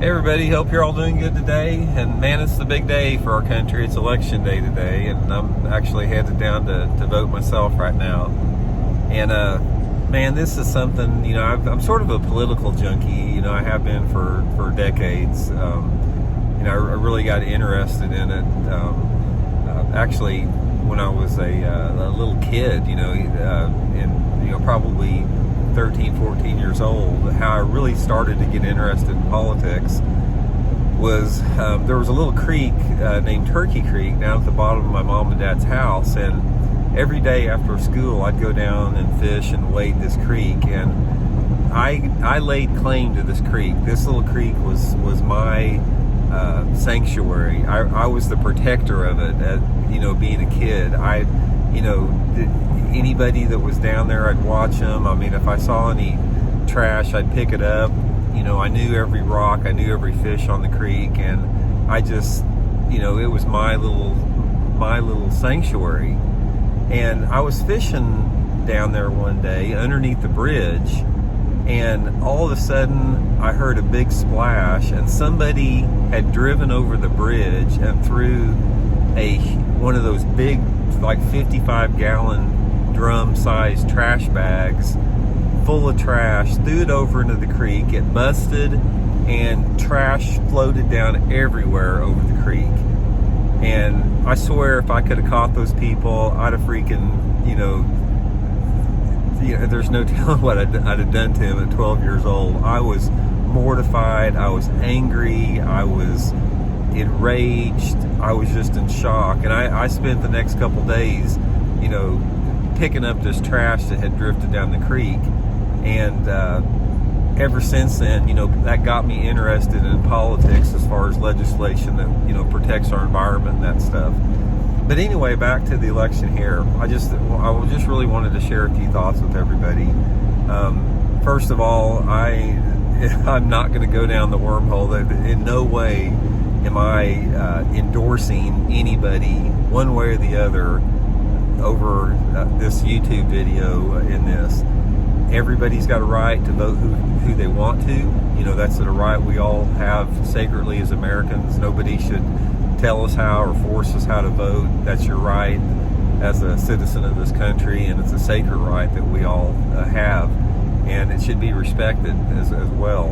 Hey everybody, hope you're all doing good today. And man, it's the big day for our country. It's election day today, and I'm actually headed down to vote myself right now. And man, this is something, I'm sort of a political junkie. I have been for decades. I really got interested in it. Actually, when I was a little kid, probably 13, 14 years old, how I really started to get interested in politics was there was a little creek named Turkey Creek down at the bottom of my mom and dad's house, and every day after school I'd go down and fish and wade this creek, and I laid claim to this creek. This little creek was my sanctuary. I was the protector of it, being a kid. Anybody that was down there, I'd watch them. I mean, if I saw any trash, I'd pick it up. I knew every rock, I knew every fish on the creek, and I just, it was my little sanctuary. And I was fishing down there one day underneath the bridge, and all of a sudden I heard a big splash, and somebody had driven over the bridge and threw one of those big, like 55-gallon drum-sized trash bags full of trash, threw it over into the creek. It busted, and trash floated down everywhere over the creek. And I swear, if I could have caught those people, I'd have freaking, there's no telling what I'd have done to him at 12 years old. I was mortified. I was angry. I was enraged. I was just in shock. And I spent the next couple days, picking up this trash that had drifted down the creek. And ever since then, that got me interested in politics as far as legislation that, protects our environment and that stuff. But anyway, back to the election here. I just really wanted to share a few thoughts with everybody. First of all, I'm not going to go down the wormhole. In no way am I endorsing anybody one way or the other over this YouTube video in this. Everybody's got a right to vote who they want to. That's a right we all have sacredly as Americans. Nobody should tell us how or force us how to vote. That's your right as a citizen of this country, and it's a sacred right that we all have, and it should be respected as well.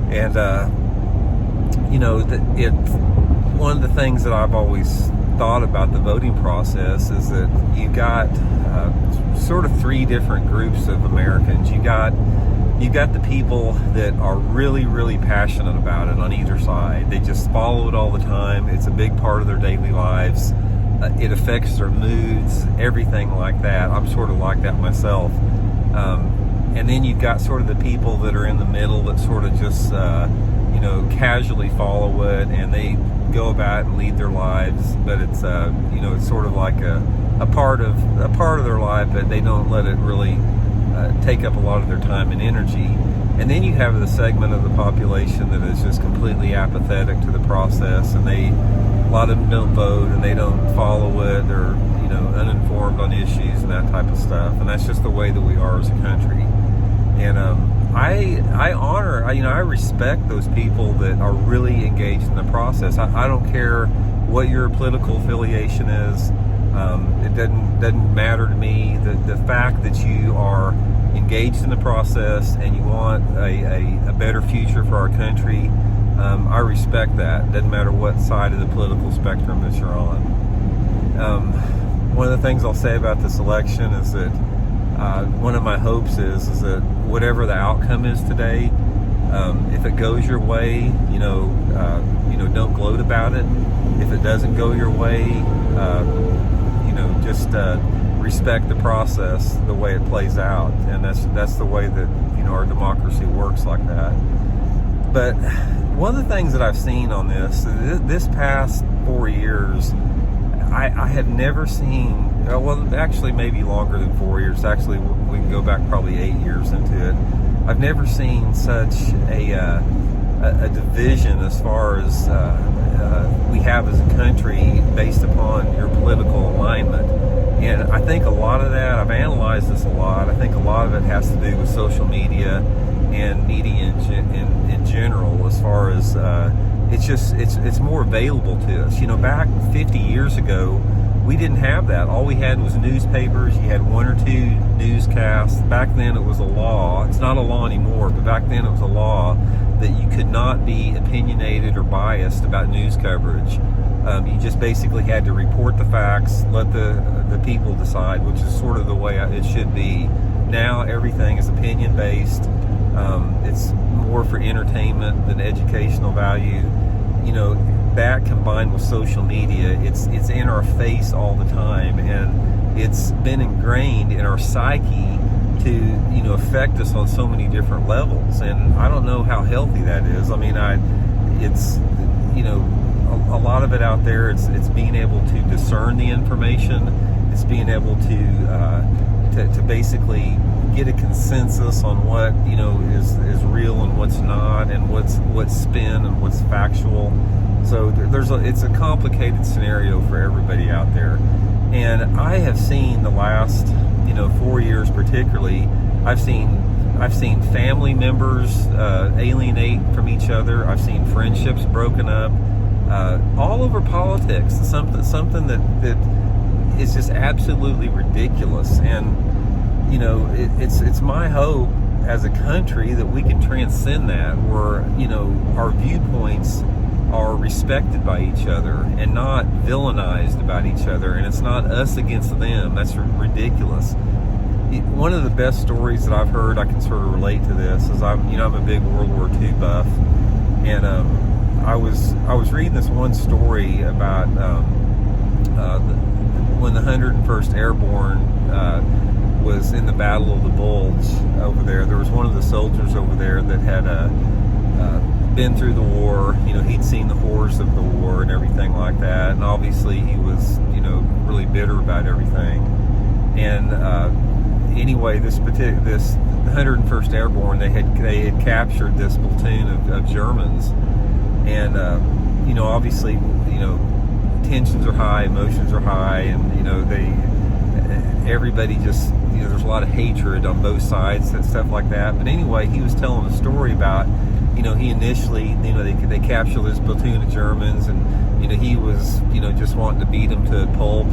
And one of the things that I've always thought about the voting process is that you've got sort of three different groups of Americans. You've got the people that are really, really passionate about it on either side. They just follow it all the time. It's a big part of their daily lives. It affects their moods, everything like that. I'm sort of like that myself. And then you've got sort of the people that are in the middle that sort of just casually follow it, and they go about and lead their lives, but it's it's sort of like a part of their life, but they don't let it really take up a lot of their time and energy. And then you have the segment of the population that is just completely apathetic to the process, and a lot of them don't vote and they don't follow it. They're uninformed on issues and that type of stuff, and that's just the way that we are as a country. And I respect those people that are really engaged in the process. I don't care what your political affiliation is. It doesn't matter to me. The fact that you are engaged in the process and you want a better future for our country, I respect that. Doesn't matter what side of the political spectrum that you're on. One of the things I'll say about this election is that one of my hopes is that whatever the outcome is today, if it goes your way, don't gloat about it. If it doesn't go your way, just respect the process, the way it plays out, and that's the way that our democracy works like that. But one of the things that I've seen on this past 4 years, I have never seen. Well, actually, maybe longer than 4 years. Actually, we can go back probably 8 years into it. I've never seen such a division as far as we have as a country based upon your political alignment. And I think a lot of that, I've analyzed this a lot, I think a lot of it has to do with social media and media in general, as far as it's more available to us. Back 50 years ago, we didn't have that. All we had was newspapers. You had one or two newscasts. Back then it was a law. It's not a law anymore, but back then it was a law that you could not be opinionated or biased about news coverage. You just basically had to report the facts, let the people decide, which is sort of the way it should be. Now everything is opinion based. It's more for entertainment than educational value. That combined with social media, it's in our face all the time, and it's been ingrained in our psyche to affect us on so many different levels. And I don't know how healthy that is. I mean, it's a lot of it out there. It's being able to discern the information. It's being able to basically get a consensus on what is real and what's not, and what's spin and what's factual. So it's a complicated scenario for everybody out there. And I have seen the last 4 years particularly, I've seen family members alienate from each other. I've seen friendships broken up, all over politics. Something that is just absolutely ridiculous. And it's my hope as a country that we can transcend that, where our viewpoints are respected by each other and not villainized about each other, and it's not us against them. That's ridiculous. One of the best stories that I've heard, I can sort of relate to this, is I'm a big World War II buff, and I was reading this one story about when the 101st Airborne was in the Battle of the Bulge over there. There was one of the soldiers over there that had been through the war. He'd seen the horrors of the war and everything like that, and obviously he was really bitter about everything. And anyway, this 101st Airborne, they had captured this platoon of Germans, and obviously tensions are high, emotions are high, and everybody just there's a lot of hatred on both sides and stuff like that. But anyway, he was telling a story about he initially they captured this platoon of Germans, and he was just wanting to beat them to a pulp,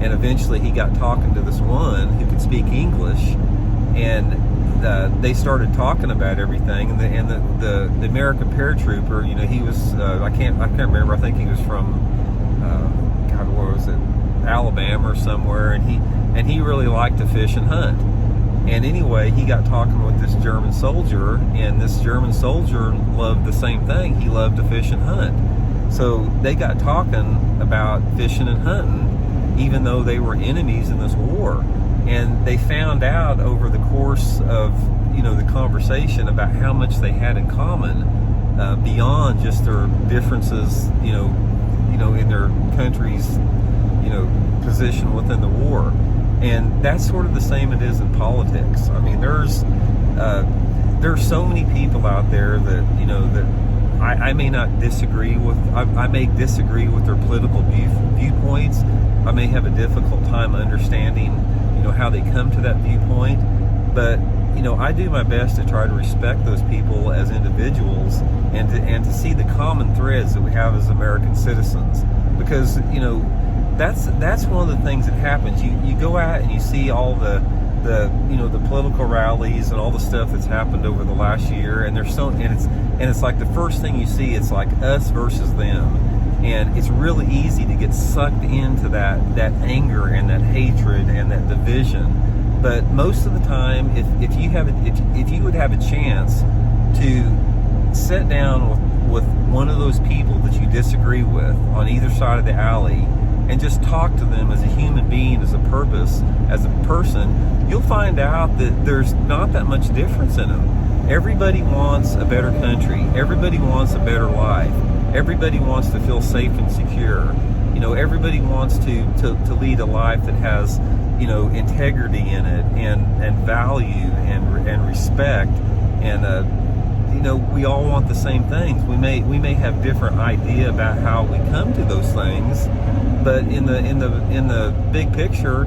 and eventually he got talking to this one who could speak English, and they started talking about everything. And the American paratrooper, he was I can't remember. I think he was from God, where was it? Alabama or somewhere, and he really liked to fish and hunt. And anyway, he got talking with this German soldier, and this German soldier loved the same thing. He loved to fish and hunt. So they got talking about fishing and hunting, even though they were enemies in this war. And they found out over the course of the conversation about how much they had in common, beyond just their differences in their country's position within the war. And that's sort of the same it is in politics. I mean, there's so many people out there that that I may not disagree with. I may disagree with their political viewpoints. I may have a difficult time understanding how they come to that viewpoint, but I do my best to try to respect those people as individuals, and to see the common threads that we have as American citizens, because that's one of the things that happens. You go out and you see all the political rallies and all the stuff that's happened over the last year, and it's like the first thing you see, it's like us versus them, and it's really easy to get sucked into that anger and that hatred and that division. But most of the time, if you would have a chance to sit down with one of those people that you disagree with on either side of the alley, and just talk to them as a human being, as a person, you'll find out that there's not that much difference in them. Everybody wants a better country. Everybody wants a better life. Everybody wants to feel safe and secure. Everybody wants to lead a life that has, integrity in it, and value and respect. And we all want the same things. We may have different idea about how we come to those things, but in the big picture,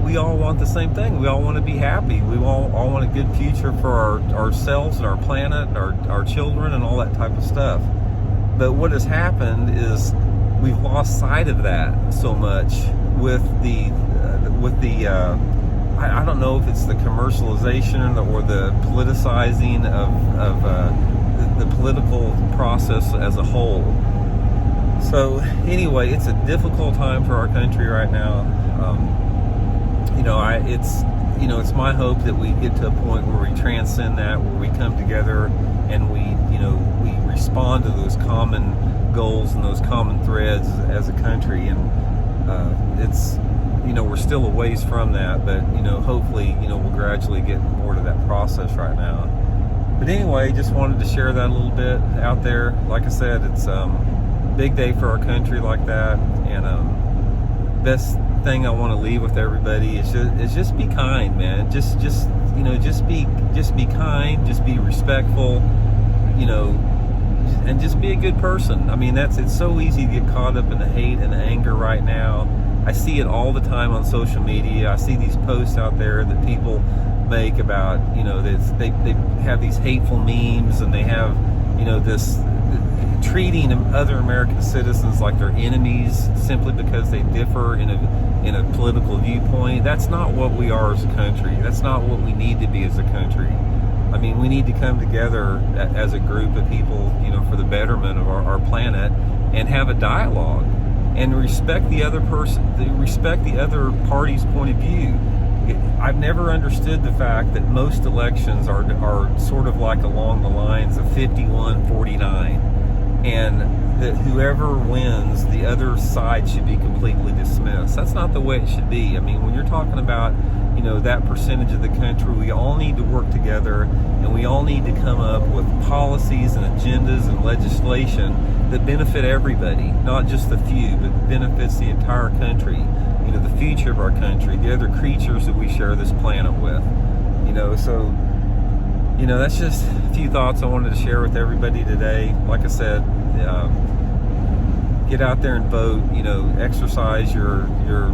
we all want the same thing. We all want to be happy. We all want a good future for ourselves and our planet, our children, and all that type of stuff. But what has happened is we've lost sight of that so much with the I don't know if it's the commercialization or the politicizing of the political process as a whole. So anyway, it's a difficult time for our country right now. It's my hope that we get to a point where we transcend that, where we come together and we respond to those common goals and those common threads as a country. And we're still a ways from that, but hopefully we'll gradually get more to that process right now. But anyway, just wanted to share that a little bit out there. Like I said, it's big day for our country like that, and best thing I want to leave with everybody is just be kind, man. Just be kind, just be respectful, and just be a good person. I mean, it's so easy to get caught up in the hate and the anger right now. I see it all the time on social media. I see these posts out there that people make about, they have these hateful memes, and they have, this treating other American citizens like they're enemies simply because they differ in a political viewpoint. That's not what we are as a country. That's not what we need to be as a country. I mean, we need to come together as a group of people, for the betterment of our planet, and have a dialogue and respect the other person, respect the other party's point of view. I've never understood the fact that most elections are sort of like along the lines of 51-49, and that whoever wins, the other side should be completely dismissed. That's not the way it should be. I mean, when you're talking about that percentage of the country, we all need to work together, and we all need to come up with policies and agendas and legislation that benefit everybody, not just the few, but benefits the entire country, the future of our country, the other creatures that we share this planet with. So that's just a few thoughts I wanted to share with everybody today. Like I said, get out there and vote, exercise your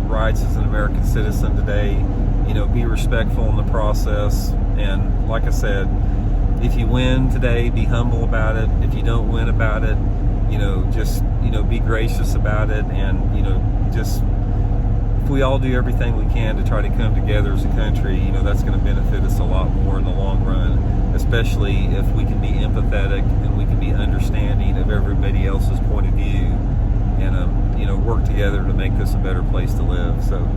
rights as an American citizen today, be respectful in the process. And like I said, if you win today, be humble about it. If you don't win about it, just be gracious about it. And just if we all do everything we can to try to come together as a country, that's going to benefit us a lot more in the long run, especially if we can be empathetic and we can be understanding of everybody else's point of view, and work together to make this a better place to live. So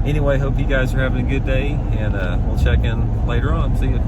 anyway, hope you guys are having a good day, and we'll check in later on. See you.